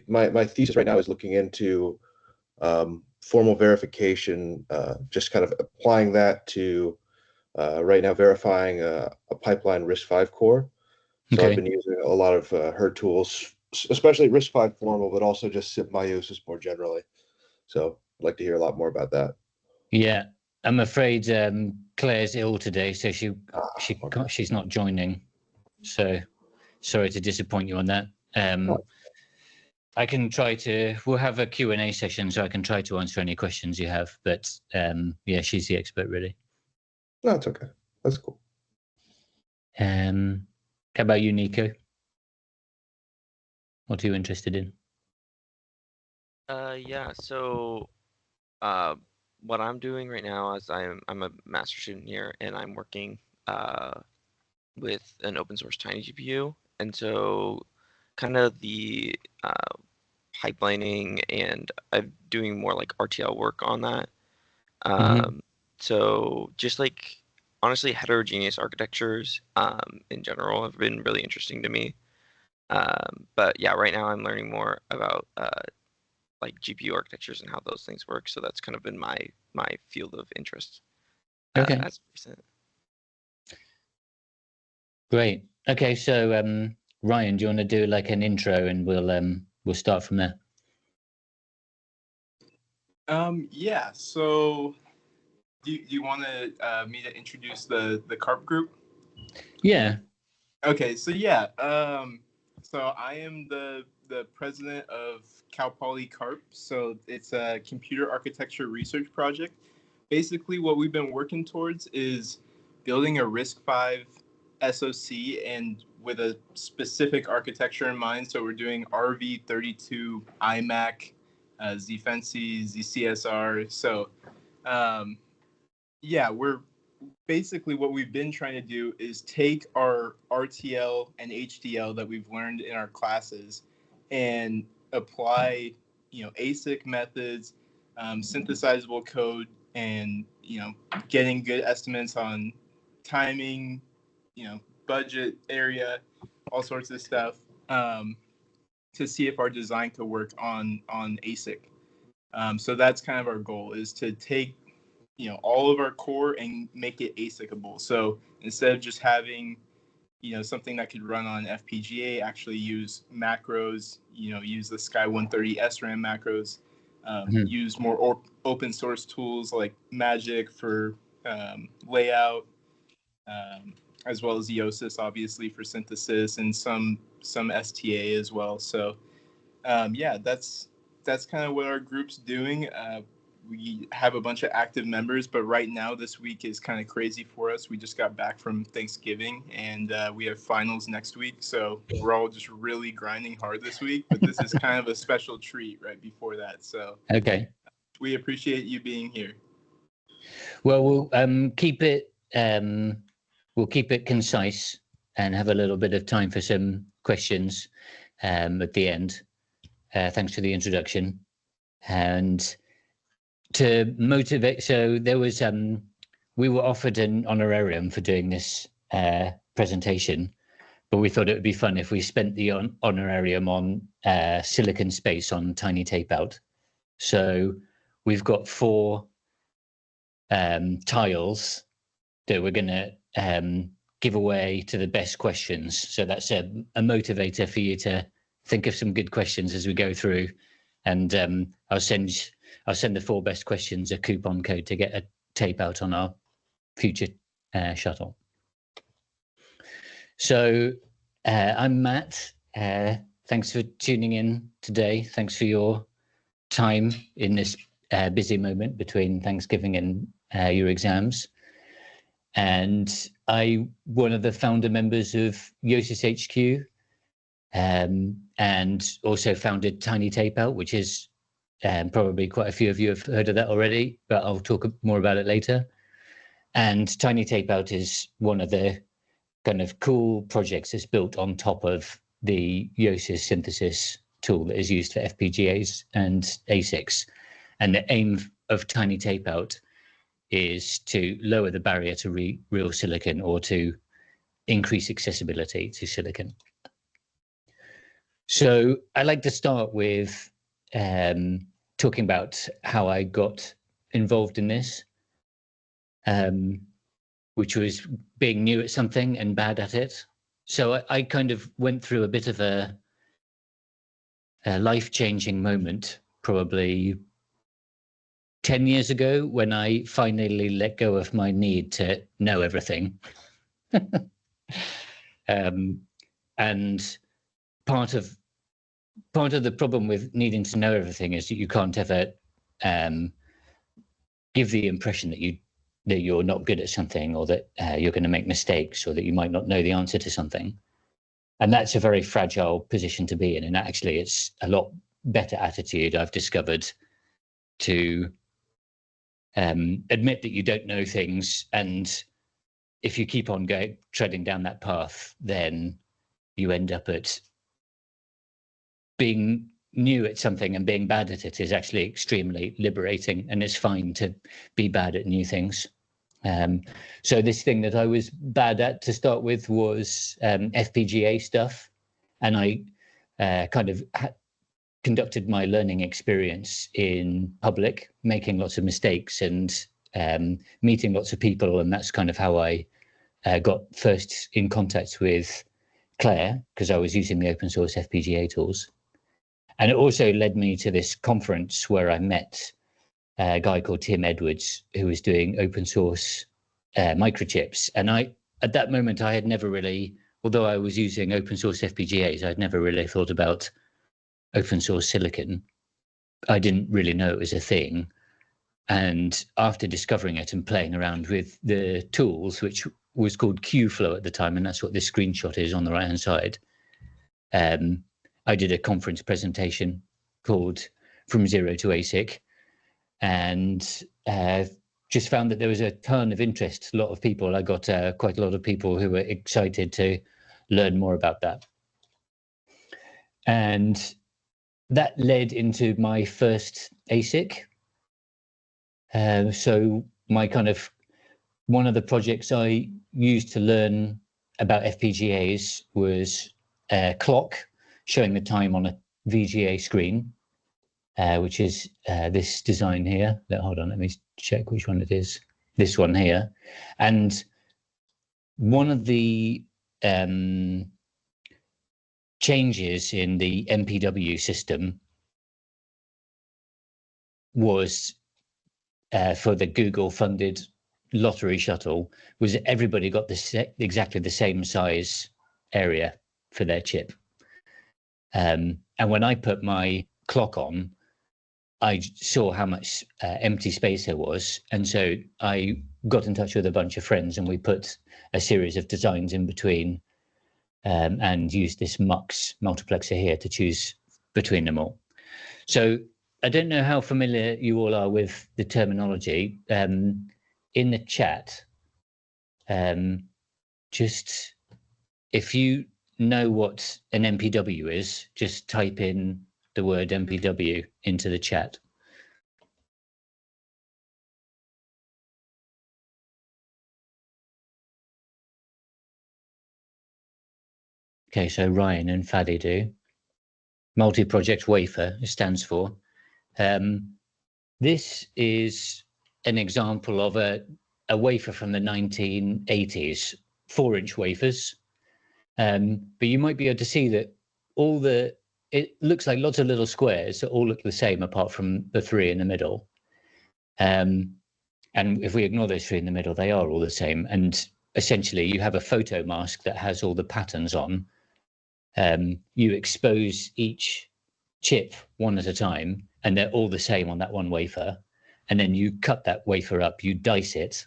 my thesis right now is looking into formal verification, just kind of applying that to right now verifying a pipeline RISC-V core. So I've been using a lot of her tools, especially RISC-V formal, but also just Yosys more generally. So I'd like to hear a lot more about that. Yeah, I'm afraid Claire's ill today, so she's not joining. So sorry to disappoint you on that. I can try to. We'll have a Q&A session, so I can try to answer any questions you have. But yeah, she's the expert, really. No, it's okay. That's cool. How about you, Nico? What are you interested in? Yeah. So, what I'm doing right now is I'm a master student here, and I'm working with an open source Tiny GPU, and so kind of the pipelining, and I'm doing more like RTL work on that. So just like honestly, heterogeneous architectures in general have been really interesting to me. But yeah, right now I'm learning more about like GPU architectures and how those things work. So that's kind of been my field of interest. Okay. As recent. Great. Okay, so Ryan, do you want to do like an intro, and we'll start from there? Yeah. So, do you want me to introduce the CARP group? Yeah. Okay. So yeah. So I am the president of Cal Poly CARP. So it's a computer architecture research project. Basically, what we've been working towards is building a RISC-V SoC, and with a specific architecture in mind. So we're doing RV32 iMac, zFancy, ZCSR. So yeah, we're basically, what we've been trying to do is take our RTL and HDL that we've learned in our classes and apply, ASIC methods, synthesizable code, and, getting good estimates on timing, budget area, all sorts of stuff, to see if our design could work on ASIC. So that's kind of our goal, is to take all of our core and make it ASICable. So instead of just having something that could run on FPGA, actually use macros, use the Sky 130 SRAM macros, use more open source tools like Magic for layout, as well as Yosys, obviously, for synthesis, and some STA as well. So yeah, that's kind of what our group's doing. We have a bunch of active members, but right now this week is kind of crazy for us. We just got back from Thanksgiving, and we have finals next week. So we're all just really grinding hard this week, but this is kind of a special treat right before that. So okay, we appreciate you being here. Well, we'll keep it concise and have a little bit of time for some questions at the end. Thanks for the introduction. And to motivate, so there was we were offered an honorarium for doing this presentation, but we thought it would be fun if we spent the honorarium on silicon space on TinyTapeout. So we've got 4 tiles that we're going to give away to the best questions. So that's a motivator for you to think of some good questions as we go through, and I'll send the 4 best questions a coupon code to get a tape out on our future shuttle. So I'm Matt. Thanks for tuning in today. Thanks for your time in this busy moment between Thanksgiving and your exams. And I'm one of the founder members of Yosys HQ, and also founded TinyTapeout, which is probably quite a few of you have heard of that already, but I'll talk more about it later. And TinyTapeout is one of the kind of cool projects that's built on top of the Yosys synthesis tool that is used for FPGAs and ASICs. And the aim of TinyTapeout is to lower the barrier to real silicon, or to increase accessibility to silicon. So I like to start with talking about how I got involved in this, which was being new at something and bad at it. So I kind of went through a bit of a life-changing moment, probably 10 years ago, when I finally let go of my need to know everything. And part of the problem with needing to know everything is that you can't ever give the impression that you're not good at something, or that you're going to make mistakes, or that you might not know the answer to something. And that's a very fragile position to be in. And actually, it's a lot better attitude, I've discovered, to admit that you don't know things. And if you keep on treading down that path, then you end up at being new at something, and being bad at it is actually extremely liberating. And it's fine to be bad at new things. So this thing that I was bad at to start with was FPGA stuff. And I kind of conducted my learning experience in public, making lots of mistakes and meeting lots of people. And that's kind of how I got first in contact with Claire, because I was using the open source FPGA tools. And it also led me to this conference where I met a guy called Tim Edwards, who was doing open source microchips. And at that moment, I had never really, although I was using open source FPGAs, I'd never really thought about open source silicon. I didn't really know it was a thing. And after discovering it and playing around with the tools, which was called Qflow at the time, and that's what this screenshot is on the right-hand side, I did a conference presentation called From Zero to ASIC, and just found that there was a ton of interest, a lot of people. I got quite a lot of people who were excited to learn more about that. And that led into my first ASIC. So one of the projects I used to learn about FPGAs was a clock showing the time on a VGA screen, which is this design here. Hold on, let me check which one it is. This one here. And one of the changes in the MPW system was for the Google-funded lottery shuttle, was that everybody got exactly the same size area for their chip. And when I put my clock on, I saw how much empty space there was. And so I got in touch with a bunch of friends, and we put a series of designs in between and used this MUX multiplexer here to choose between them all. So I don't know how familiar you all are with the terminology. In the chat, just if you know what an MPW is, just type in the word MPW into the chat. Okay, so Ryan and Fadi do. Multi-project wafer, it stands for. This is an example of a wafer from the 1980s, 4-inch wafers. But you might be able to see that it looks like lots of little squares that all look the same apart from the 3 in the middle. And if we ignore those 3 in the middle, they are all the same. And essentially you have a photo mask that has all the patterns on. You expose each chip one at a time, and they're all the same on that one wafer. And then you cut that wafer up, you dice it,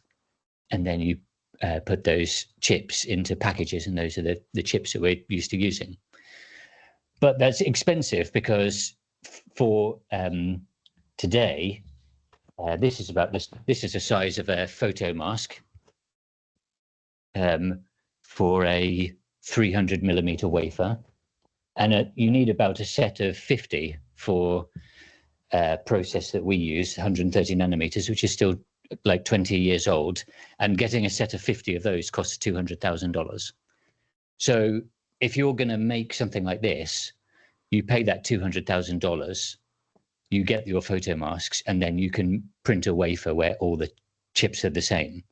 and then you put those chips into packages, and those are the chips that we're used to using. But that's expensive, because for today, this is the size of a photo mask for a 300mm wafer, and you need about a set of 50 for a process that we use, 130 nanometers, which is still like 20 years old, and getting a set of 50 of those costs $200,000. So if you're going to make something like this, you pay that $200,000, you get your photo masks, and then you can print a wafer where all the chips are the same.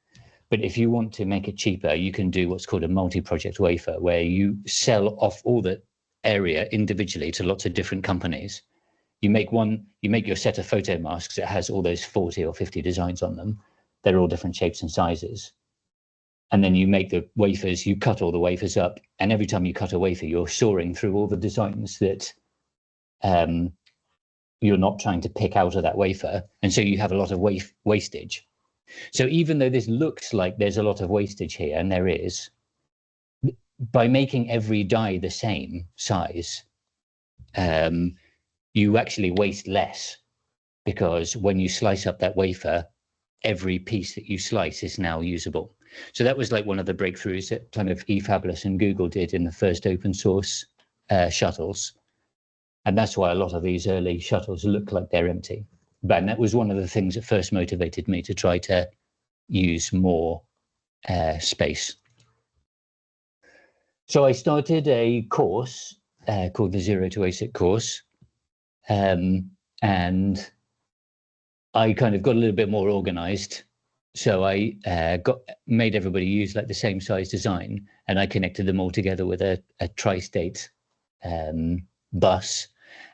But if you want to make it cheaper, you can do what's called a multi-project wafer, where you sell off all the area individually to lots of different companies. You make your set of photo masks that has all those 40 or 50 designs on them. They're all different shapes and sizes. And then you make the wafers, you cut all the wafers up, and every time you cut a wafer, you're soaring through all the designs that you're not trying to pick out of that wafer. And so you have a lot of wastage. So even though this looks like there's a lot of wastage here, and there is, by making every die the same size, you actually waste less, because when you slice up that wafer, every piece that you slice is now usable. So that was like one of the breakthroughs that kind of eFabless and Google did in the first open source shuttles. And that's why a lot of these early shuttles look like they're empty. But that was one of the things that first motivated me to try to use more space. So I started a course called the Zero to ASIC course. And I kind of got a little bit more organized. So I made everybody use like the same size design, and I connected them all together with a tri-state bus,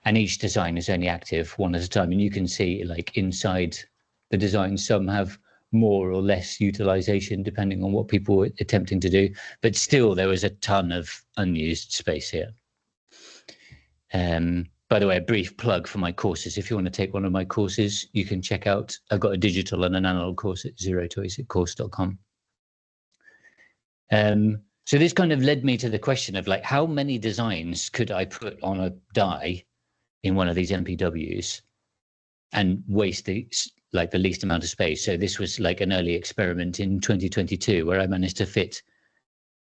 and each design is only active one at a time. And you can see like inside the design, some have more or less utilization depending on what people were attempting to do, but still there was a ton of unused space here. By the way, a brief plug for my courses. If you want to take one of my courses, you can check out, I've got a digital and an analog course at zerotoasiccourse.com. So this kind of led me to the question of like, how many designs could I put on a die in one of these MPWs and waste the least amount of space? So this was like an early experiment in 2022 where I managed to fit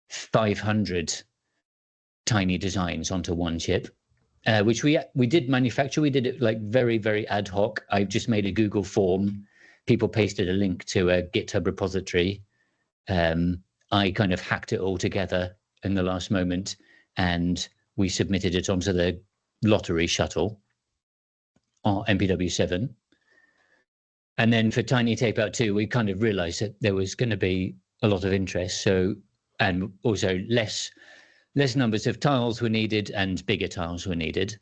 500 tiny designs onto one chip. Which we did manufacture. We did it like very, very ad hoc. I just made a Google form. People pasted a link to a GitHub repository. I kind of hacked it all together in the last moment, and we submitted it onto the lottery shuttle, or MPW7. And then for TinyTapeout 2, we kind of realized that there was going to be a lot of interest. So, and also less numbers of tiles were needed and bigger tiles were needed.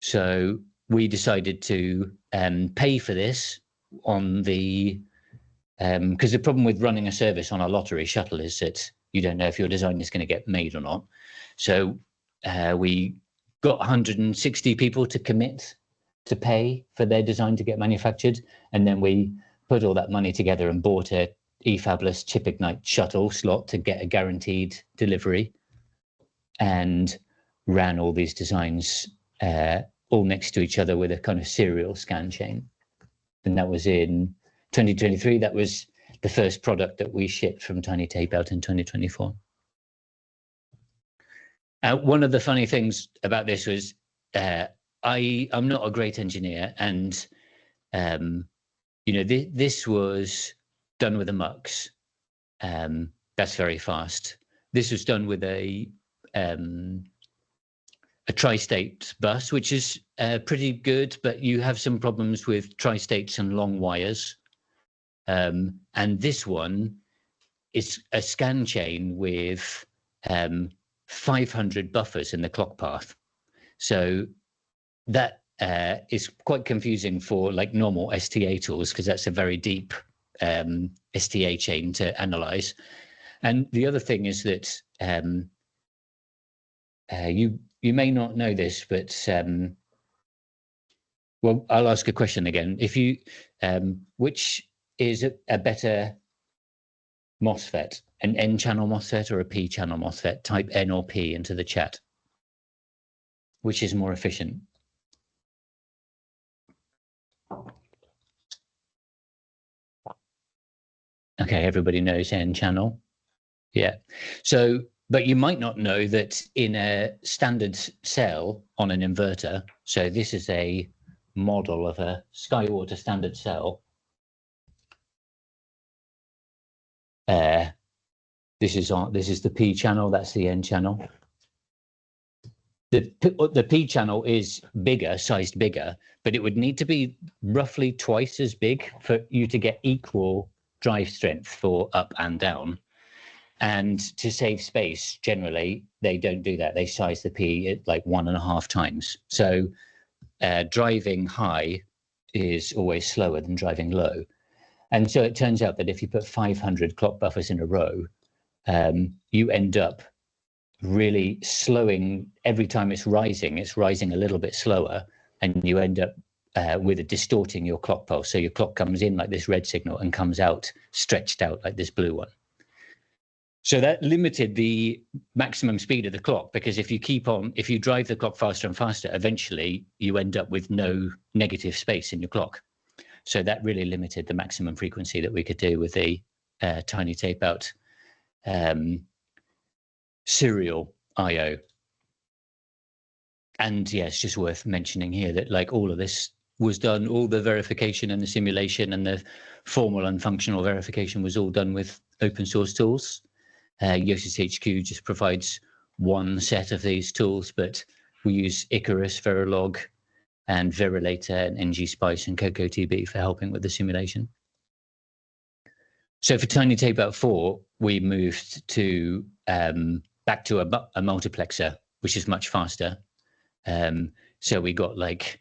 So we decided to pay for this on the, because the problem with running a service on a lottery shuttle is that you don't know if your design is going to get made or not. So we got 160 people to commit to pay for their design to get manufactured. And then we put all that money together and bought a eFabless ChipIgnite shuttle slot to get a guaranteed delivery, and ran all these designs all next to each other with a kind of serial scan chain. And that was in 2023. That was the first product that we shipped from TinyTapeout in 2024. One of the funny things about this was I'm not a great engineer, and this was done with a MUX. That's very fast. This was done with a tri-state bus, which is pretty good, but you have some problems with tri-states and long wires. And this one is a scan chain with 500 buffers in the clock path. So that is quite confusing for like normal STA tools, because that's a very deep STA chain to analyze. And the other thing is that you may not know this, but well, I'll ask a question again. If you, which is a better MOSFET, an N-channel MOSFET or a P-channel MOSFET? Type N or P into the chat. Which is more efficient? Okay, everybody knows N-channel. Yeah. So, but you might not know that in a standard cell on an inverter, so this is a model of a Skywater standard cell. This is the P channel, that's the N channel. the P channel is bigger, sized bigger, but it would need to be roughly twice as big for you to get equal drive strength for up and down. And to save space, generally, they don't do that. They size the P at like 1.5 times. So driving high is always slower than driving low. And so it turns out that if you put 500 clock buffers in a row, you end up really slowing every time it's rising a little bit slower, and you end up with it distorting your clock pulse. So your clock comes in like this red signal and comes out stretched out like this blue one. So that limited the maximum speed of the clock, because if you drive the clock faster and faster, eventually you end up with no negative space in your clock. So that really limited the maximum frequency that we could do with the TinyTapeout serial I/O. And yeah, it's just worth mentioning here that like all of this was done, all the verification and the simulation and the formal and functional verification was all done with open source tools. Yosys HQ just provides one set of these tools, but we use Icarus, Verilog, and Verilator, and ngSpice, and CocoaTB for helping with the simulation. So for TinyTapeout 4, we moved to back to a multiplexer, which is much faster. So we got like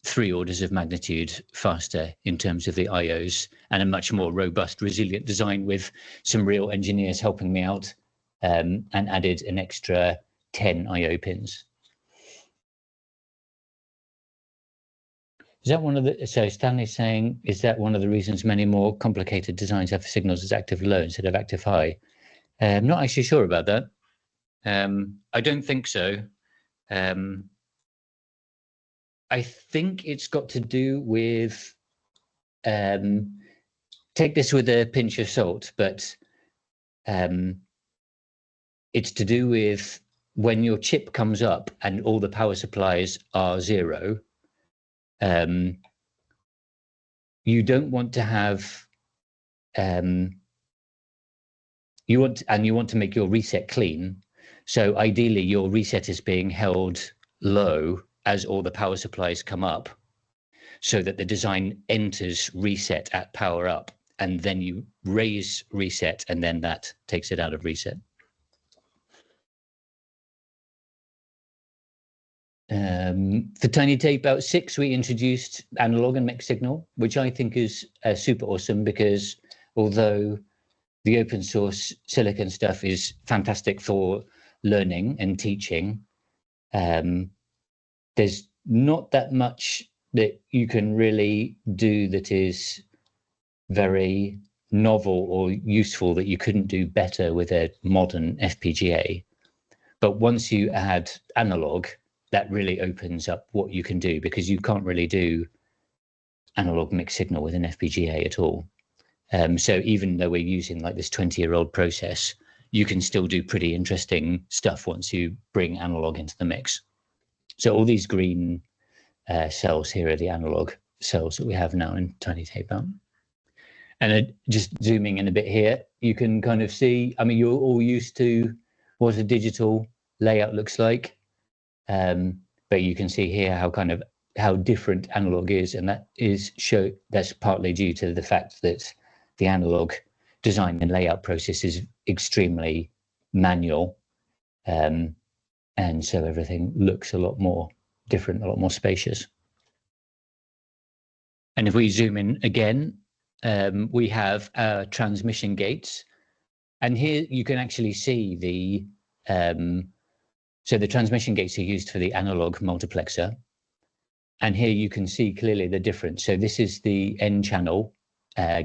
3 orders of magnitude faster in terms of the IOs, and a much more robust, resilient design with some real engineers helping me out, and added an extra 10 IO pins. Is that one of the, so Stanley's saying, is that one of the reasons many more complicated designs have signals as active low instead of active high? I'm not actually sure about that. I don't think so. I think it's got to do with, take this with a pinch of salt, but it's to do with when your chip comes up and all the power supplies are 0, you don't want to have, you want to make your reset clean. So ideally your reset is being held low as all the power supplies come up, so that the design enters reset at power up, and then you raise reset, and then that takes it out of reset. For TinyTapeout 6, we introduced analog and mixed signal, which I think is super awesome, because although the open source silicon stuff is fantastic for learning and teaching, there's not that much that you can really do that is very novel or useful that you couldn't do better with a modern FPGA. But once you add analog, that really opens up what you can do, because you can't really do analog mixed signal with an FPGA at all. So even though we're using like this 20-year-old process, you can still do pretty interesting stuff once you bring analog into the mix. So all these green cells here are the analog cells that we have now in TinyTapeout. And just zooming in a bit here, you can kind of see, I mean, you're all used to what a digital layout looks like. But you can see here how different analog is, and that's partly due to the fact that the analog design and layout process is extremely manual, and so everything looks a lot more different, a lot more spacious. And if we zoom in again, we have our transmission gates, and here you can actually see the so the transmission gates are used for the analog multiplexer, and here you can see clearly the difference. So this is the N channel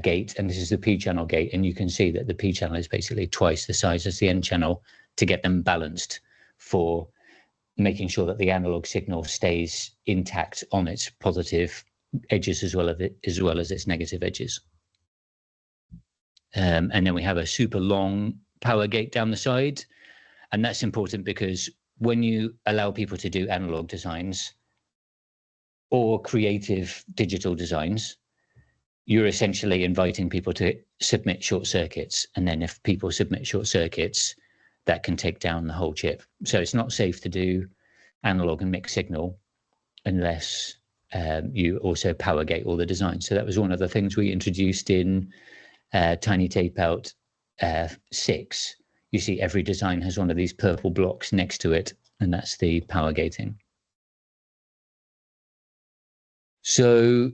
gate, and this is the P channel gate, and you can see that the P channel is basically twice the size as the N channel to get them balanced for making sure that the analog signal stays intact on its positive edges as well as its negative edges. And then we have a super long power gate down the side, and that's important because when you allow people to do analog designs or creative digital designs, you're essentially inviting people to submit short circuits. And then if people submit short circuits, that can take down the whole chip. So it's not safe to do analog and mixed signal unless you also power gate all the designs. So that was one of the things we introduced in TinyTapeout 6. You see every design has one of these purple blocks next to it, and that's the power gating. So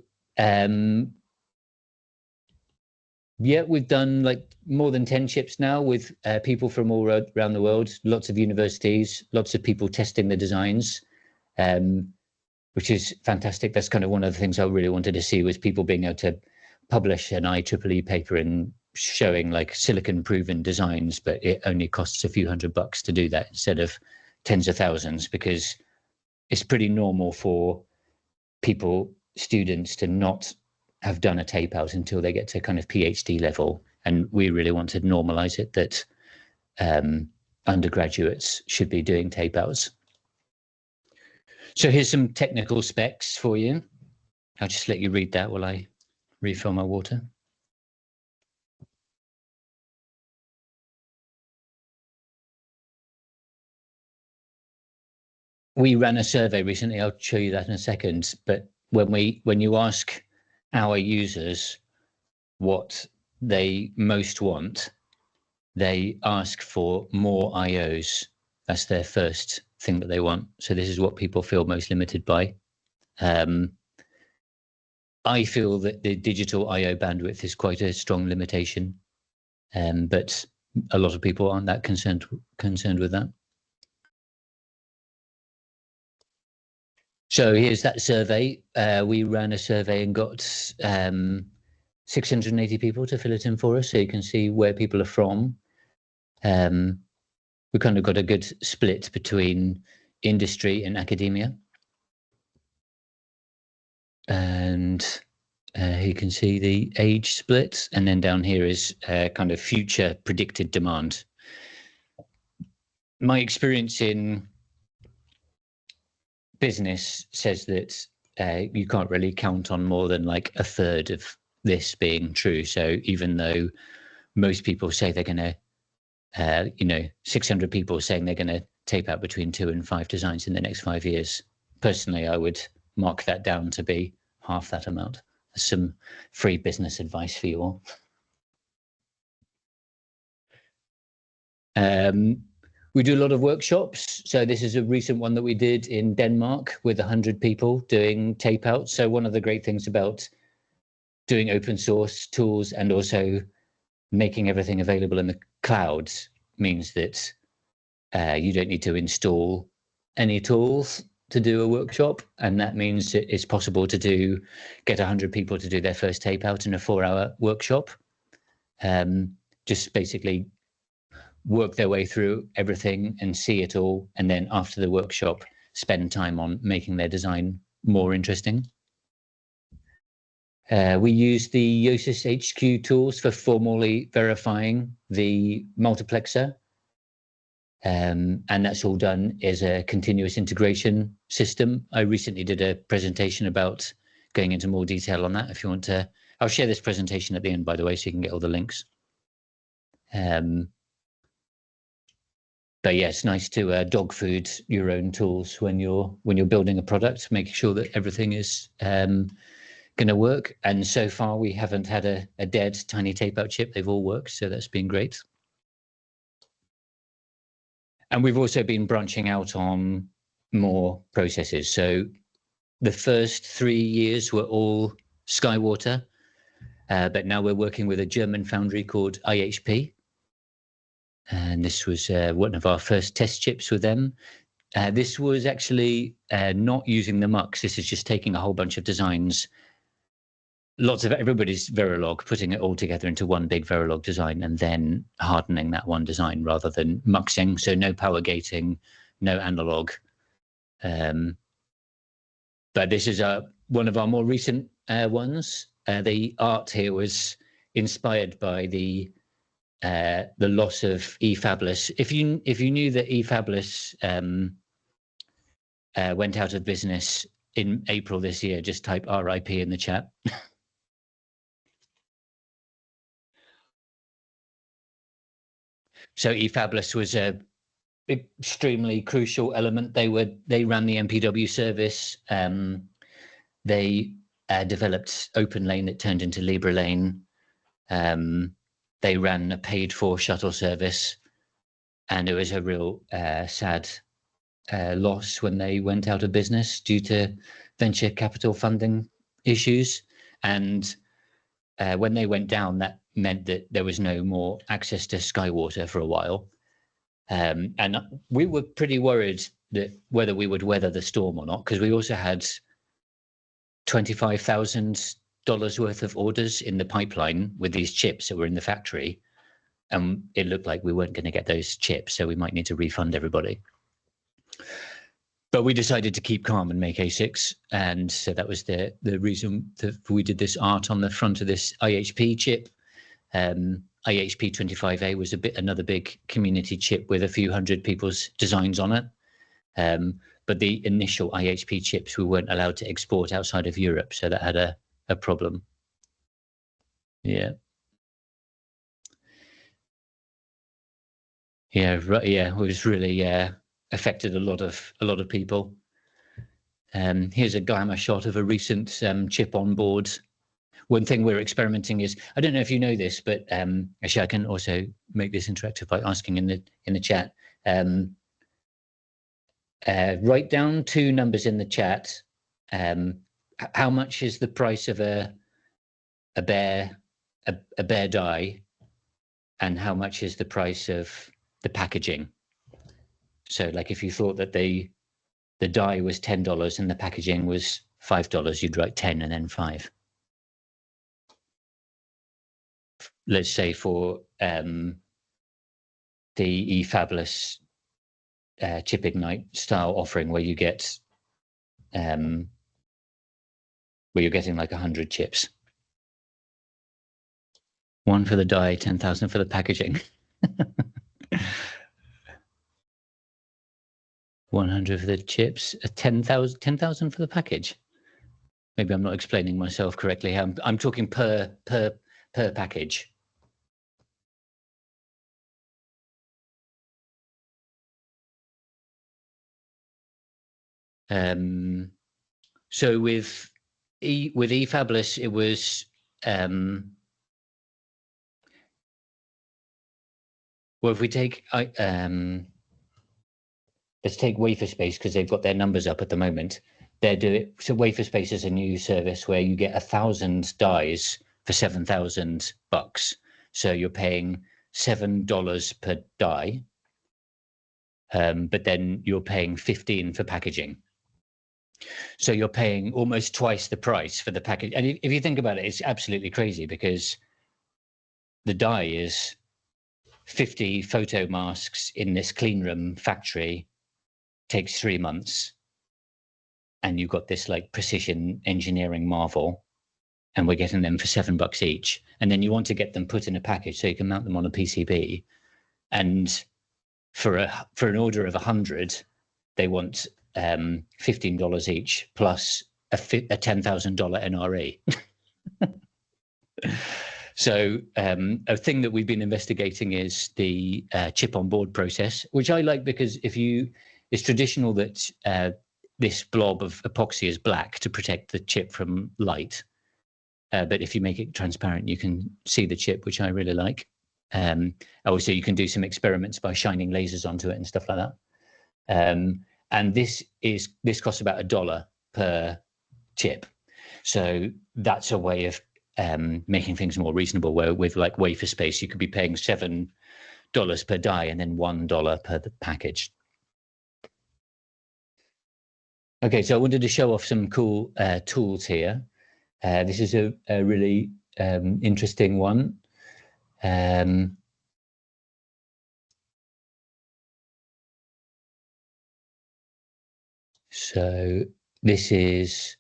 yeah, we've done like more than 10 chips now with people from all around the world, lots of universities, lots of people testing the designs, which is fantastic. That's kind of one of the things I really wanted to see, was people being able to publish an IEEE paper and showing like silicon proven designs, but it only costs a few $100 to do that instead of tens of thousands, because it's pretty normal for people, students, to not have done a tape out until they get to kind of PhD level. And we really want to normalize it, that undergraduates should be doing tape outs. So here's some technical specs for you. I'll just let you read that while I refill my water. We ran a survey recently. I'll show you that in a second. But when you ask our users what they most want, they ask for more IOs. That's their first thing that they want. So this is what people feel most limited by. I feel that the digital IO bandwidth is quite a strong limitation, but a lot of people aren't that concerned with that. So here's that survey. We ran a survey and got 680 people to fill it in for us, so you can see where people are from. We kind of got a good split between industry and academia. And you can see the age split, and then down here is kind of future predicted demand. My experience in business says that you can't really count on more than like a third of this being true. So even though most people say they're going to, 600 people saying they're going to tape out between 2 and 5 designs in the next 5 years, personally, I would mark that down to be half that amount. Some free business advice for you all. We do a lot of workshops. So this is a recent one that we did in Denmark with 100 people doing tape out. So one of the great things about doing open source tools and also making everything available in the cloud means that you don't need to install any tools to do a workshop, and that means that it's possible to get 100 people to do their first tape out in a 4-hour workshop. Just basically work their way through everything and see it all, and then after the workshop spend time on making their design more interesting. We use the Yosys HQ tools for formally verifying the multiplexer. And that's all done as a continuous integration system. I recently did a presentation about going into more detail on that. If you want to, I'll share this presentation at the end, by the way, so you can get all the links. But yeah, it's nice to dog food your own tools when you're building a product, making sure that everything is going to work. And so far, we haven't had a dead TinyTapeout chip. They've all worked, so that's been great. And we've also been branching out on more processes. So the first 3 years were all Skywater, but now we're working with a German foundry called IHP. And this was one of our first test chips with them. This was actually not using the MUX. This is just taking a whole bunch of designs, lots of everybody's Verilog, putting it all together into one big Verilog design and then hardening that one design rather than muxing. So no power gating, no analog. But this is one of our more recent ones. The art here was inspired by the loss of eFabless. If you knew that eFabless went out of business in April this year, just type RIP in the chat. So eFabless was a extremely crucial element. They ran the MPW service. They developed OpenLane that turned into LibreLane. They ran a paid-for shuttle service, and it was a real sad loss when they went out of business due to venture capital funding issues. And when they went down, that meant that there was no more access to Skywater for a while. And we were pretty worried that whether we would weather the storm or not, because we also had $25,000 worth of orders in the pipeline with these chips that were in the factory. And it looked like we weren't going to get those chips, so we might need to refund everybody. But we decided to keep calm and make ASICs, and so that was the reason that we did this art on the front of this IHP chip. IHP 25A was another big community chip with a few hundred people's designs on it. But the initial IHP chips we weren't allowed to export outside of Europe, so that had a problem. Yeah. Yeah, right. Yeah, it was really affected a lot of people. Here's a glamour shot of a recent chip on board. One thing we're experimenting is, I don't know if you know this, but actually I can also make this interactive by asking in the chat. Write down two numbers in the chat. How much is the price of a bear die, and how much is the price of the packaging? So like if you thought that the die was $10 and the packaging was $5, you'd write 10 and then 5. Let's say for the eFabless chip ignite style offering, where you get where you're getting like 100 chips. 1 for the die, 10,000 for the packaging. 100 for the chips, 10,000 for the package. Maybe I'm not explaining myself correctly. I'm talking per package. So with eFabless, it was well, if we take let's take Waferspace, because they've got their numbers up at the moment. They're doing so. Waferspace is a new service where you get 1,000 dies for $7,000. So you're paying $7 per die, but then you're paying 15 for packaging. So you're paying almost twice the price for the package. And if you think about it, it's absolutely crazy, because the die is 50 photo masks in this clean room factory, takes 3 months, and you've got this like precision engineering marvel, and we're getting them for $7 each. And then you want to get them put in a package so you can mount them on a PCB. And for an order of 100, they want $15 each plus a $10,000 NRE. So a thing that we've been investigating is the chip on board process, which I like, because it's traditional that this blob of epoxy is black to protect the chip from light. But if you make it transparent, you can see the chip, which I really like. Also, you can do some experiments by shining lasers onto it and stuff like that. And this costs about $1 per chip. So that's a way of making things more reasonable, where with like Waferspace, you could be paying $7 per die and then $1 per the package. Okay, so I wanted to show off some cool tools here. This is a really interesting one. So this is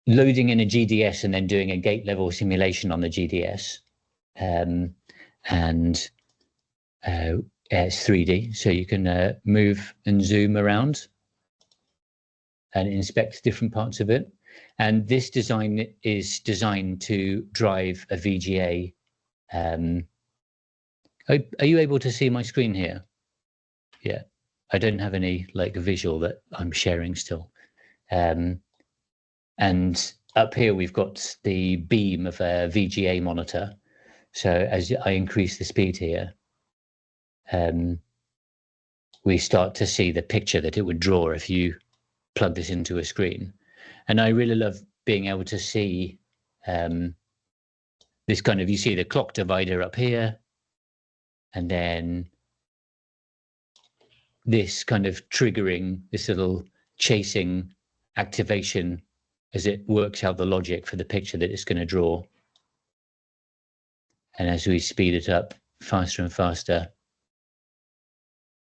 loading in a GDS and then doing a gate level simulation on the GDS. It's 3D, so you can move and zoom around and inspect different parts of it. And this design is designed to drive a VGA Are you able to see my screen here? Yeah, I don't have any like visual that I'm sharing still. And up here we've got the beam of a VGA monitor. So as I increase the speed here, we start to see the picture that it would draw if you plug this into a screen. And I really love being able to see this kind of, you see the clock divider up here, and then this kind of triggering, this little chasing activation as it works out the logic for the picture that it's going to draw. And as we speed it up faster and faster,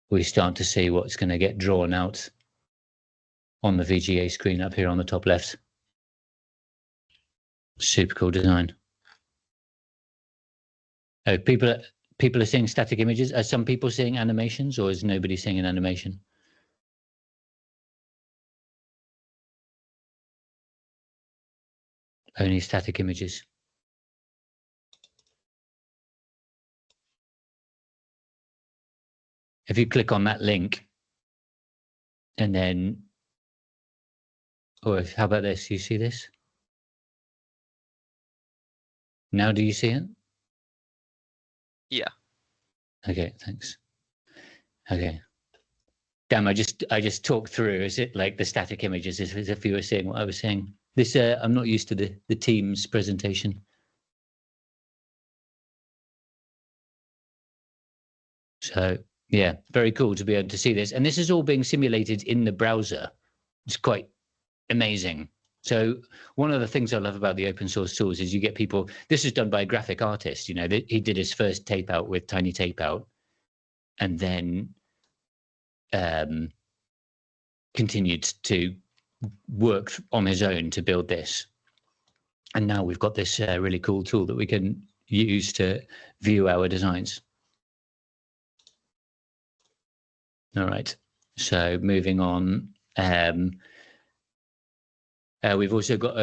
we start to see what's going to get drawn out on the VGA screen up here on the top left. Super cool design. Oh, people are seeing static images. Are some people seeing animations, or is nobody seeing an animation? Only static images. If you click on that link, and then, or how about this? You see this? Now do you see it? Yeah. Okay, thanks. Okay. Damn, I just talked through. Is it like the static images as if you were seeing what I was saying? This I'm not used to the Teams presentation. So yeah, very cool to be able to see this. And this is all being simulated in the browser. It's quite amazing. So one of the things I love about the open source tools is you get people, this is done by a graphic artist, you know, he did his first tape out with TinyTapeout, and then continued to work on his own to build this. And now we've got this really cool tool that we can use to view our designs. All right, so moving on. We've also got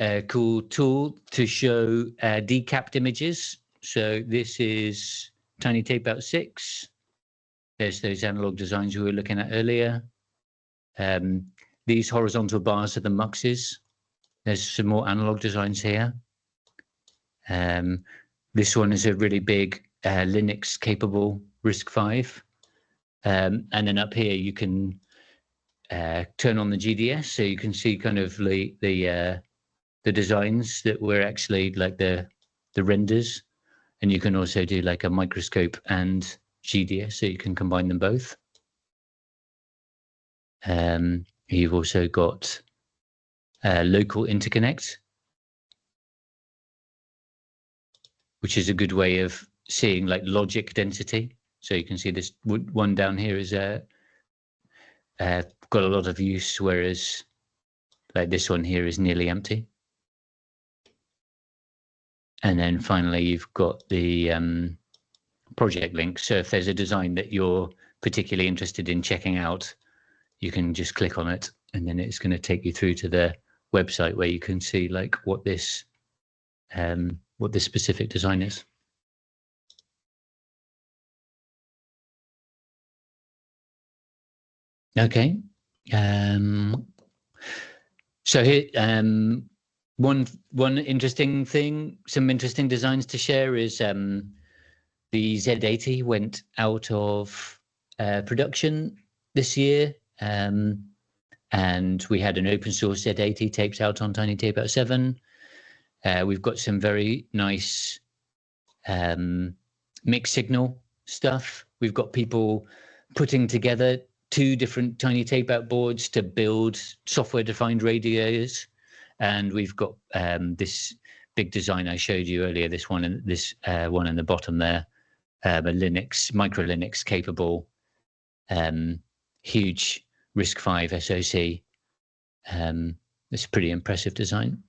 a cool tool to show decapped images. So this is TinyTapeout 6. There's those analog designs we were looking at earlier. These horizontal bars are the muxes. There's some more analog designs here. This one is a really big Linux capable RISC-V. And then up here you can turn on the GDS, so you can see kind of the designs that were actually like the renders, and you can also do like a microscope and GDS, so you can combine them both. You've also got local interconnect, which is a good way of seeing like logic density. So you can see this one down here is got a lot of use, whereas like this one here is nearly empty. And then finally, you've got the project link. So if there's a design that you're particularly interested in checking out, you can just click on it, and then it's going to take you through to the website where you can see like what this specific design is. Okay. So here, one interesting thing, some interesting designs to share is the Z80 went out of production this year, and we had an open source Z80 taped out on TinyTapeout 7. We've got some very nice mixed signal stuff. We've got people putting together 2 different TinyTapeout boards to build software-defined radios, and we've got this big design I showed you earlier. This one and this one in the bottom there, a Linux, micro Linux capable, huge RISC-V SoC. It's a pretty impressive design.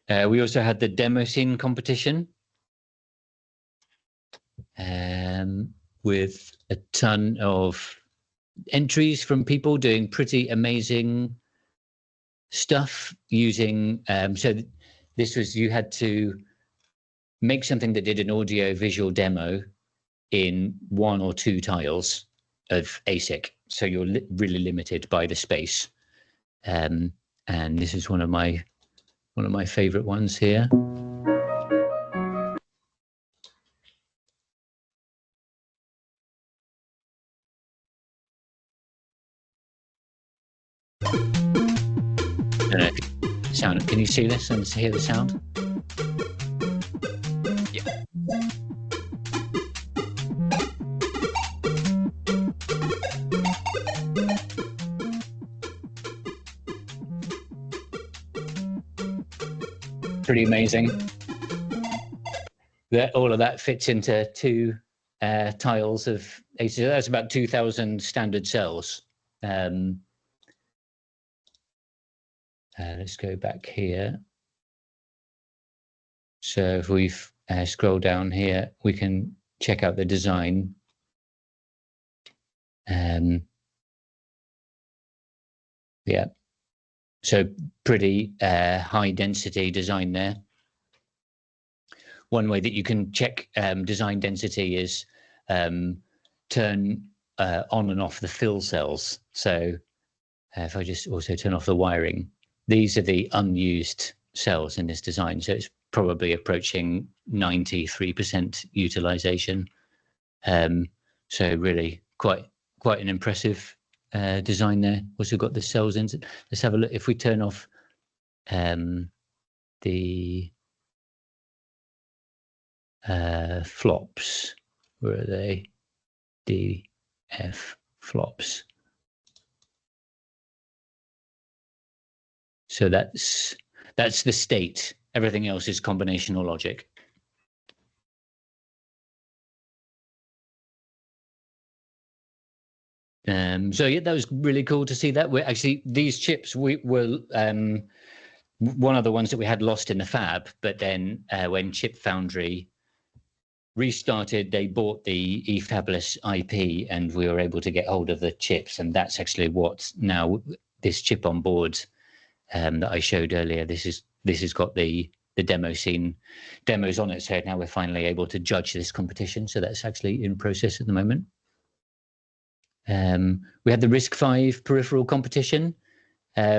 We also had the demo scene competition. With a ton of entries from people doing pretty amazing stuff using, so this was, you had to make something that did an audio visual demo in 1 or 2 tiles of ASIC. So you're really limited by the space. And this is one of my favorite ones here. I don't know if sound. Can you see this and hear the sound? Yeah. Pretty amazing. That all of that fits into 2 tiles of ASIC. That's about 2,000 standard cells. Let's go back here. So if we scroll down here, we can check out the design. Yeah, so pretty high density design there. One way that you can check design density is turn on and off the fill cells. So if I just also turn off the wiring, these are the unused cells in this design. So it's probably approaching 93% utilization. So really quite an impressive design there. Also got the cells in. Let's have a look. If we turn off the flops, where are they? DF flops. So that's the state. Everything else is combinational logic. So yeah, that was really cool to see that. We're actually, these chips, we were one of the ones that we had lost in the fab, but then when Chip Foundry restarted, they bought the eFabless IP and we were able to get hold of the chips. And that's actually what now this chip on board that I showed earlier, this has got the demo scene demos on it. So now we're finally able to judge this competition. So that's actually in process at the moment. We had the RISC-V peripheral competition,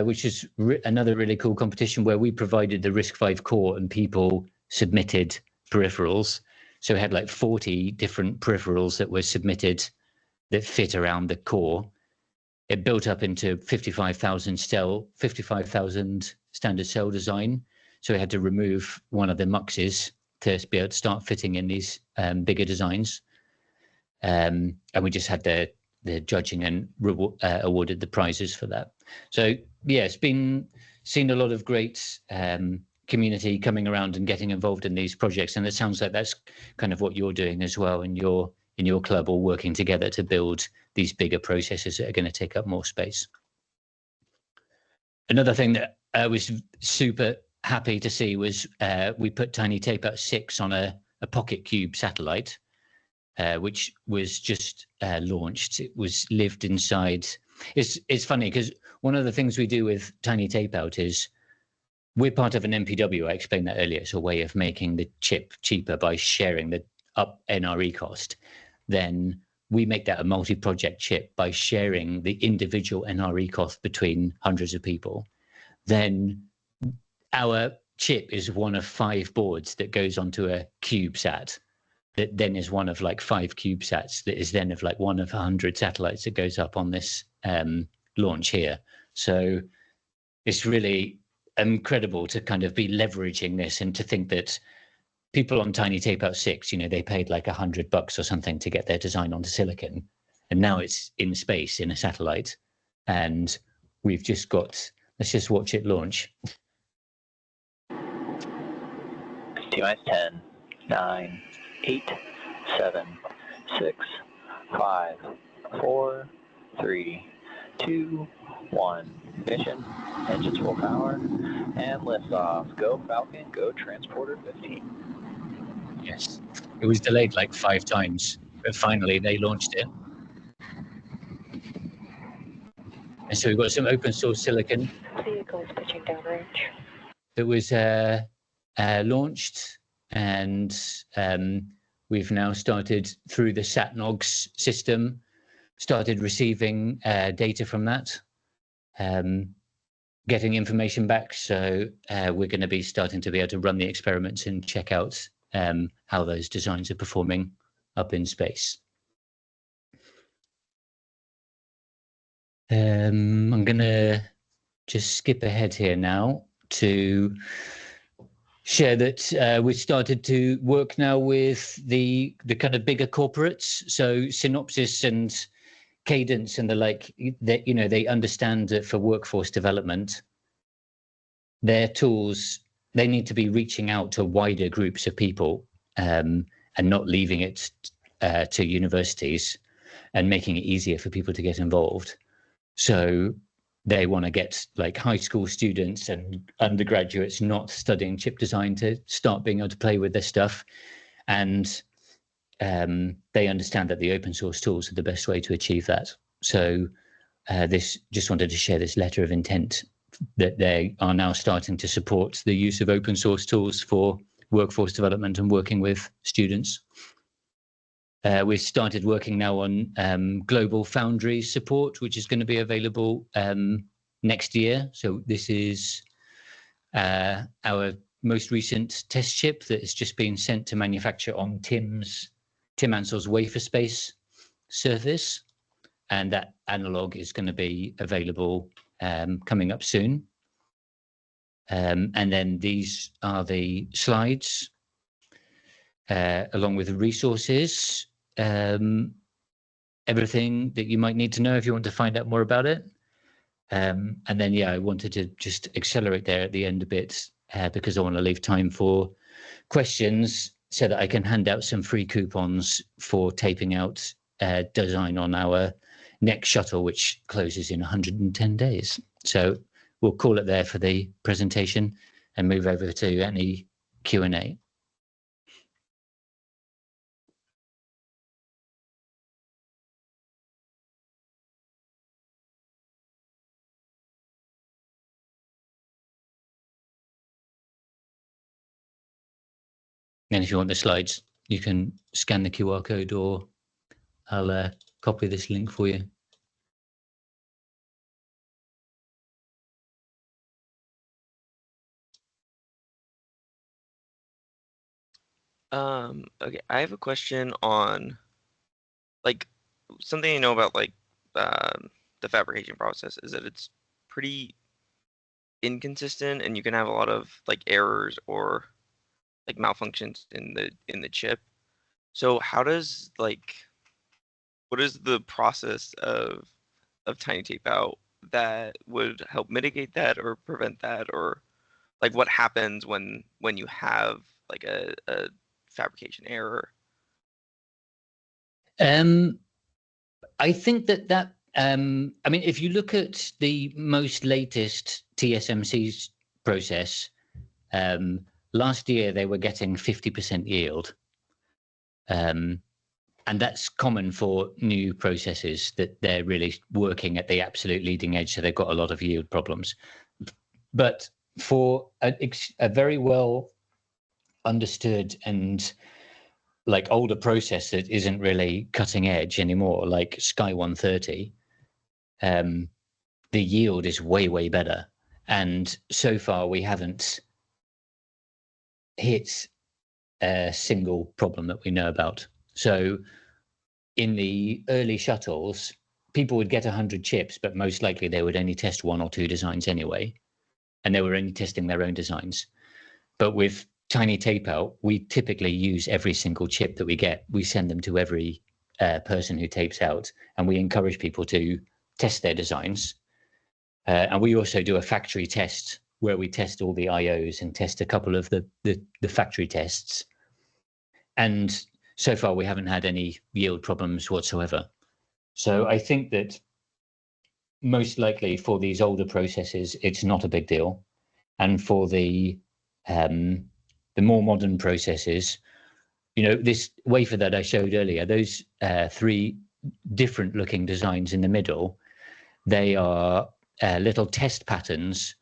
which is another really cool competition where we provided the RISC-V core and people submitted peripherals. So we had like 40 different peripherals that were submitted that fit around the core. It built up into 55,000 standard cell design. So we had to remove one of the muxes to be able to start fitting in these bigger designs. And we just had the judging and awarded the prizes for that. So yeah, it's been seen a lot of great community coming around and getting involved in these projects, and it sounds like that's kind of what you're doing as well in your club, or working together to build these bigger processors that are going to take up more space. Another thing that I was super happy to see was we put TinyTapeout 6 on a Pocket Cube satellite. Which was just launched. It was lived inside. It's funny because one of the things we do with TinyTapeout is we're part of an MPW. I explained that earlier. It's a way of making the chip cheaper by sharing the up NRE cost. Then we make that a multi-project chip by sharing the individual NRE cost between hundreds of people. Then our chip is one of 5 boards that goes onto a CubeSat. That then is one of like 5 CubeSats that is then of like one of 100 satellites that goes up on this launch here. So it's really incredible to kind of be leveraging this, and to think that people on TinyTapeout 6, they paid like $100 or something to get their design onto silicon, and now it's in space in a satellite, and we've just got, let's just watch it launch. T-minus 10, 9, 8, 7, 6, 5, 4, 3, 2, 1. Ignition, engines full power, and liftoff. Go Falcon, go Transporter 15. Yes, it was delayed like 5 times, but finally they launched it. And so we've got some open source silicon. Vehicles pitching downrange. That was launched and we've now started through the SatNogs system, started receiving data from that, getting information back. So we're going to be starting to be able to run the experiments and check out how those designs are performing up in space. I'm going to just skip ahead here now to share that we've started to work now with the kind of bigger corporates. So Synopsys and Cadence and the like, that, you know, they understand that for workforce development, their tools, they need to be reaching out to wider groups of people and not leaving it to universities and making it easier for people to get involved. So they want to get like high school students and undergraduates not studying chip design to start being able to play with this stuff. And they understand that the open source tools are the best way to achieve that. So this just wanted to share this letter of intent that they are now starting to support the use of open source tools for workforce development and working with students. We've started working now on global foundry support, which is going to be available next year. So this is our most recent test chip that has just been sent to manufacture on Tim Ansell's wafer space surface, and that analog is going to be available coming up soon. And then these are the slides along with the resources, everything that you might need to know if you want to find out more about it. And then, yeah, I wanted to just accelerate there at the end a bit because I want to leave time for questions so that I can hand out some free coupons for taping out design on our next shuttle, which closes in 110 days. So we'll call it there for the presentation and move over to any Q&A. And if you want the slides, you can scan the QR code, or I'll copy this link for you. Okay, I have a question on like something I know about like the fabrication process is that it's pretty inconsistent and you can have a lot of like errors or like malfunctions in the chip. So how does like what is the process of TinyTapeout that would help mitigate that or prevent that, or like what happens when you have like a fabrication error? I think that I mean, if you look at the most latest TSMC's process, last year they were getting 50% yield. And that's common for new processes, that they're really working at the absolute leading edge, so they've got a lot of yield problems. But for a very well understood and like older process that isn't really cutting edge anymore, like Sky 130, the yield is way better. And so far we haven't hit a single problem that we know about. So in the early shuttles, people would get 100 chips, but most likely they would only test 1 or 2 designs anyway, and they were only testing their own designs. But with TinyTapeout, we typically use every single chip that we get. We send them to every person who tapes out, and we encourage people to test their designs. And we also do a factory test where we test all the IOs and test a couple of the factory tests. And so far, we haven't had any yield problems whatsoever. So I think that most likely for these older processes, it's not a big deal. And for the more modern processes, you know, this wafer that I showed earlier, those 3 different looking designs in the middle, they are little test patterns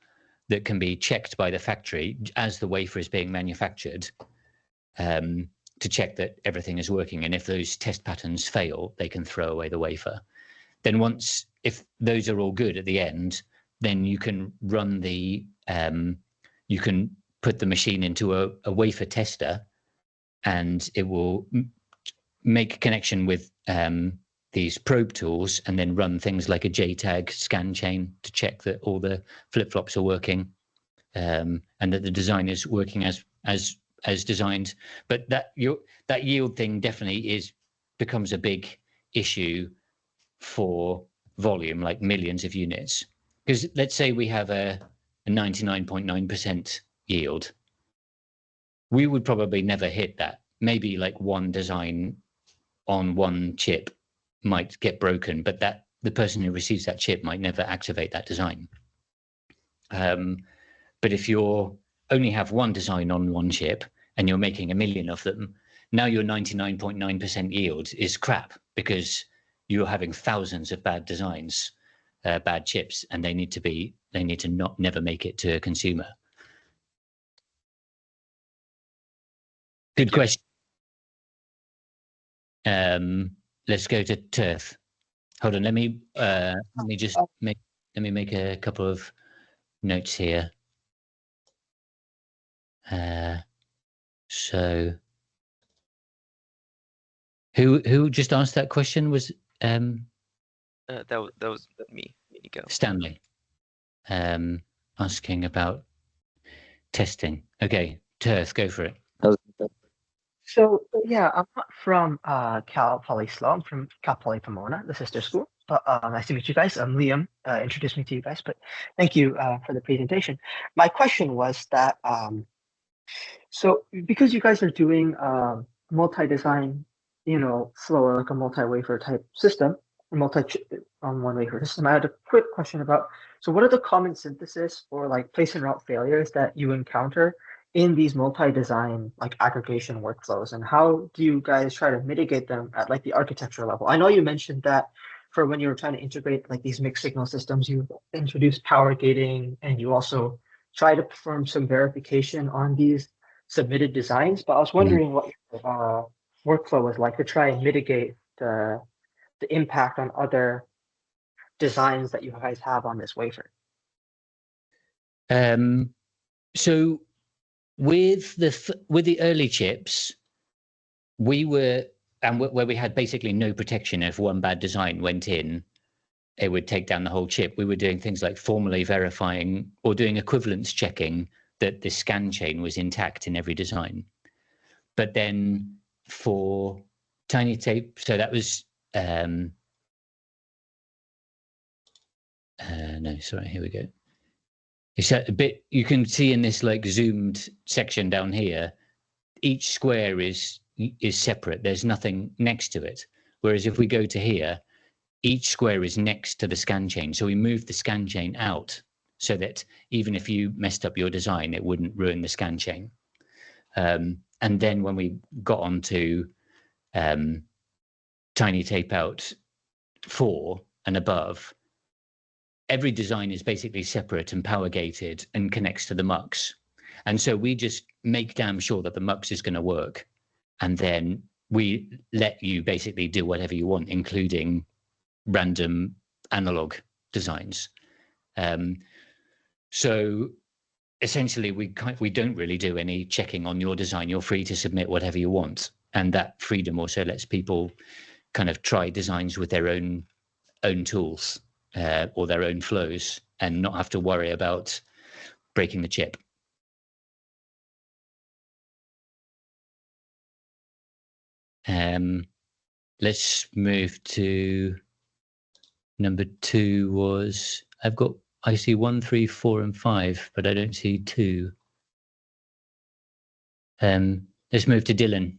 that can be checked by the factory as the wafer is being manufactured. to check that everything is working. And if those test patterns fail, they can throw away the wafer. Then if those are all good at the end, then you can run you can put the machine into a wafer tester, and it will make a connection with these probe tools, and then run things like a JTAG scan chain to check that all the flip-flops are working, and that the design is working as designed. But that yield thing definitely becomes a big issue for volume, like millions of units. Because let's say we have a 99.9% yield, we would probably never hit that. Maybe like one design on one chip might get broken, but the person who receives that chip might never activate that design. But if you only have one design on one chip and you're making 1 million of them, now your 99.9% yield is crap, because you're having thousands of bad designs, bad chips, and they need to never make it to a consumer. Good question. Let's go to Turf. Hold on, let me make a couple of notes here. So who just asked that question? Was that was me. Nico. Stanley. Asking about testing. Okay, Turf, go for it. So yeah, I'm not from Cal Poly Slough. I'm from Cal Poly Pomona, the sister school. But nice to meet you guys. I'm Liam. Introduced me to you guys, but thank you for the presentation. My question was that so because you guys are doing multi-design, flow, or like a multi-wafer type system, multi-chip on one wafer system, I had a quick question about, so what are the common synthesis or like place and route failures that you encounter in these multi-design like aggregation workflows, and how do you guys try to mitigate them at like the architecture level? I know you mentioned that for when you were trying to integrate like these mixed signal systems, you introduced power gating, and you also try to perform some verification on these submitted designs. But I was wondering what your workflow was like to try and mitigate the impact on other designs that you guys have on this wafer. So with the early chips, where we had basically no protection. If one bad design went in, it would take down the whole chip. We were doing things like formally verifying or doing equivalence checking that the scan chain was intact in every design. But then for TinyTape, so that was no, sorry, here we go. It's a bit, you can see in this like zoomed section down here, each square is separate. There's nothing next to it. Whereas if we go to here, each square is next to the scan chain. So we moved the scan chain out so that even if you messed up your design, it wouldn't ruin the scan chain. And then when we got onto TinyTapeout 4 and above, every design is basically separate and power gated and connects to the mux. And so we just make damn sure that the mux is going to work. And then we let you basically do whatever you want, including random analog designs. So essentially, we don't really do any checking on your design. You're free to submit whatever you want. And that freedom also lets people kind of try designs with their own tools. Or their own flows, and not have to worry about breaking the chip. Let's move to number 2. Was I see 1, 3, 4, and 5, but I don't see 2. Let's move to Dylan.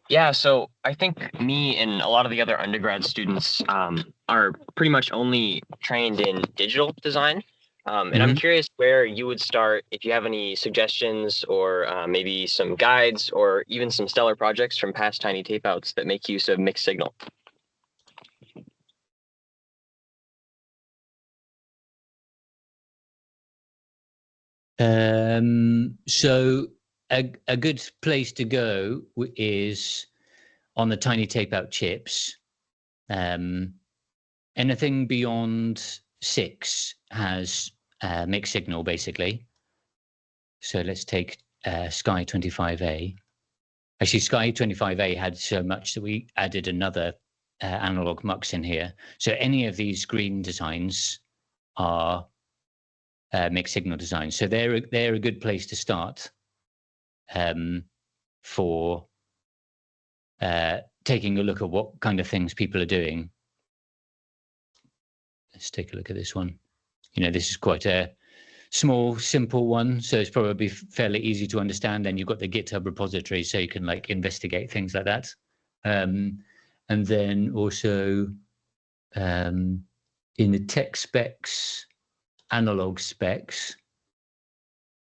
Yeah, so I think me and a lot of the other undergrad students are pretty much only trained in digital design. And I'm curious where you would start, if you have any suggestions or maybe some guides or even some stellar projects from past TinyTapeouts that make use of mixed signal. So a good place to go is on the TinyTapeout chips. Anything beyond 6 has mixed signal, basically. So let's take Sky 25A. Actually, Sky 25A had so much that we added another analog mux in here. So any of these green designs are mixed signal designs. So they're a good place to start for taking a look at what kind of things people are doing. Let's take a look at this one. You know, this is quite a small, simple one, so it's probably fairly easy to understand. And you've got the GitHub repository, so you can like investigate things like that. And then also in the tech specs, analog specs,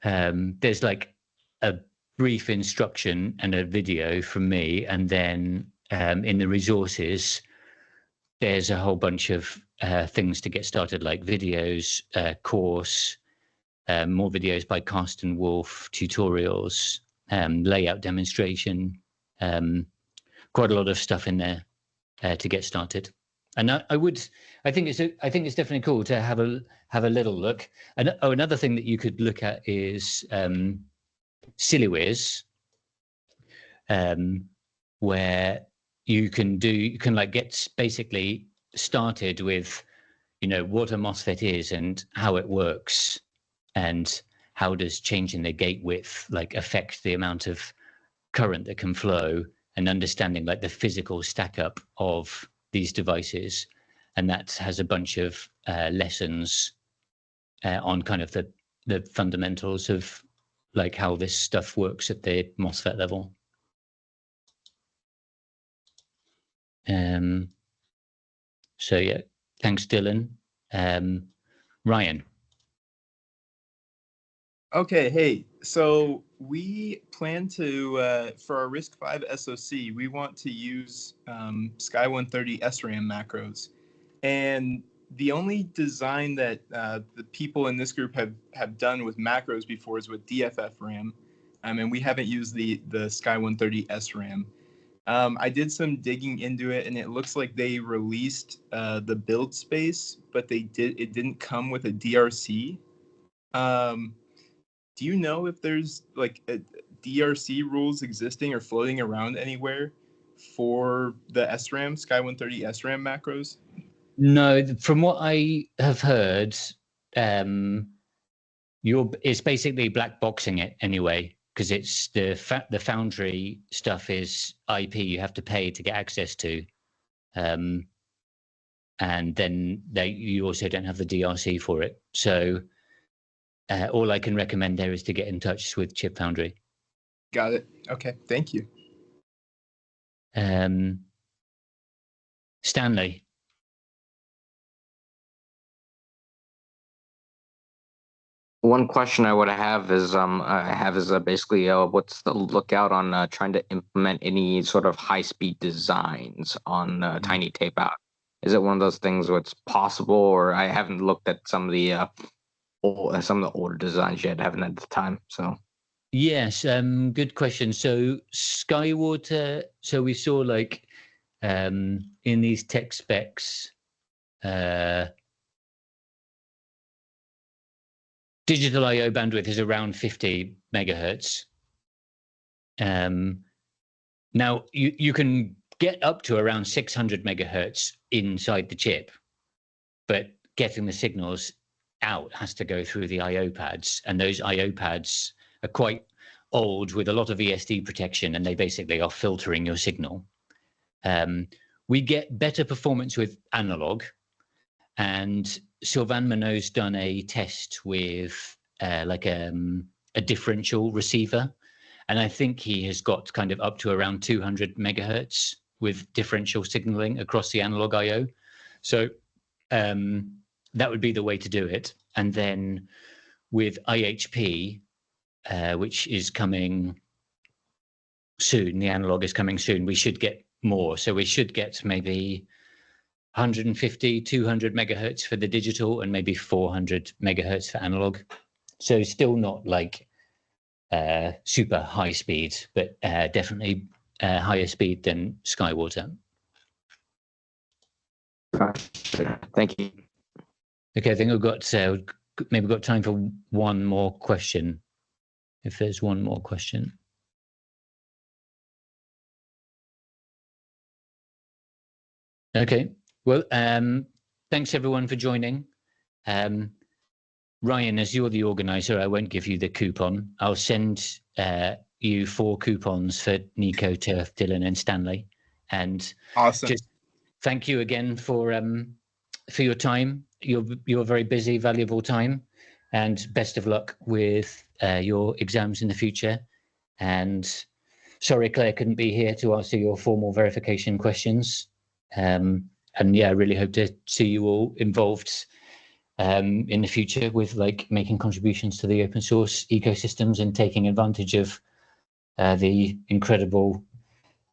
there's like a brief instruction and a video from me, and then in the resources, there's a whole bunch of things to get started, like videos, course, more videos by Carsten Wolf, tutorials, layout demonstration, quite a lot of stuff in there to get started. And I think it's definitely cool to have a little look. And another thing that you could look at is Siliwiz, where you can like get basically started with, you know, what a MOSFET is and how it works, and how does changing the gate width like affect the amount of current that can flow, and understanding like the physical stack up of these devices. And that has a bunch of lessons on kind of the fundamentals of like how this stuff works at the MOSFET level. So yeah, thanks, Dylan. Ryan. Okay, hey, so we plan to, for our RISC-V SoC, we want to use Sky 130 SRAM macros. And the only design that the people in this group have done with macros before is with DFF RAM. And we haven't used the Sky 130 SRAM. I did some digging into it, and it looks like they released the build space, but it didn't come with a DRC. Do you know if there's like a DRC rules existing or floating around anywhere for the SRAM, Sky 130 SRAM macros? No, from what I have heard, it's basically black boxing it anyway, because it's the foundry stuff is IP you have to pay to get access to, and then you also don't have the DRC for it. So all I can recommend there is to get in touch with Chip Foundry. Got it. Okay, thank you. Stanley. One question I would have is basically what's the lookout on trying to implement any sort of high-speed designs on TinyTapeout? Is it one of those things where it's possible, or I haven't looked at some of the older designs yet, haven't had the time. So Yes, good question. So Skywater, so we saw like in these tech specs, digital I/O bandwidth is around 50 megahertz. Now you can get up to around 600 megahertz inside the chip, but getting the signals out has to go through the I/O pads, and those I/O pads are quite old with a lot of ESD protection, and they basically are filtering your signal. We get better performance with analog, and Sylvain Monod's done a test with like a differential receiver, and I think he has got kind of up to around 200 megahertz with differential signaling across the analog I/O. So that would be the way to do it. And then with IHP, which is coming soon, the analog is coming soon, we should get more. So we should get maybe 150, 200 megahertz for the digital, and maybe 400 megahertz for analog. So still not like super high speed, but definitely higher speed than Skywater. Gotcha. Thank you. Okay, I think we've got maybe got time for one more question. If there's one more question. Okay, well, thanks everyone for joining. Ryan, as you're the organizer, I won't give you the coupon. I'll send you 4 coupons for Nico, Turf, Dylan, and Stanley. And Awesome. just thank you again for your time, your very busy, valuable time, and best of luck with your exams in the future. And sorry, Claire couldn't be here to answer your formal verification questions. And yeah, I really hope to see you all involved in the future with like making contributions to the open source ecosystems and taking advantage of the incredible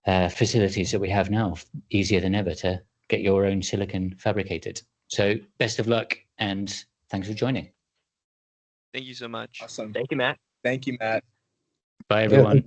facilities that we have now, easier than ever to get your own silicon fabricated. So best of luck and thanks for joining. Thank you so much. Awesome. Thank you, Matt. Thank you, Matt. Bye, everyone.